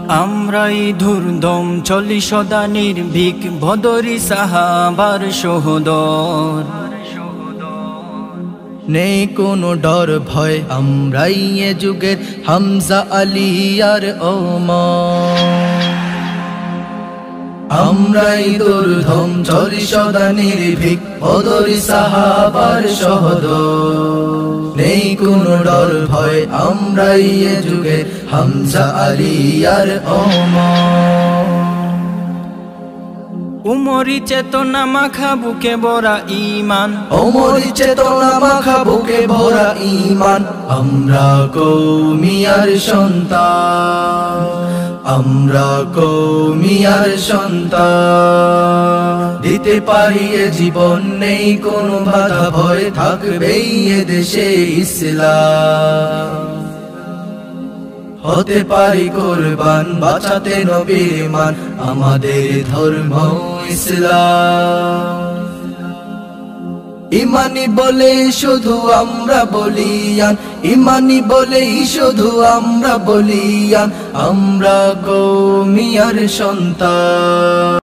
আমরাই ধুরদম চলি সদা নির্ভীক বদরি সাহাবার সহোদর। নেই কোনো ডর ভয়, আমরাই এ যুগের হামজা আলী আর ওমর। আমরাই দুর্ধম চলি সদা নির্ভীক বদরি সাহাবার সহোদর। নেই কোনো ডর ভয়, আমরাই এ যুগের হামজা আলী আর ওমর। উমরি চেতনা মাখা বুকে ভরা ঈমান, ওমরি চেতনা মাখা বুকে ভরা ঈমান। আমরা কওমিয়ার সন্তান, আমরা কওমিয়ার সন্তান। দিতে পারি এ জীবন, নেই কোনো বাধা ভয়, থাকবেই এ দেশে ইসলাম। হতে পারি কোরবান, বাঁচাতে নবীর মান, আমাদের ধর্ম ইসলাম। ইমানি বলে শুধু আমরা বলিয়ান, ইমানি বলেই শুধু আমরা বলিয়ান। আমরা কওমিয়ার সন্তান।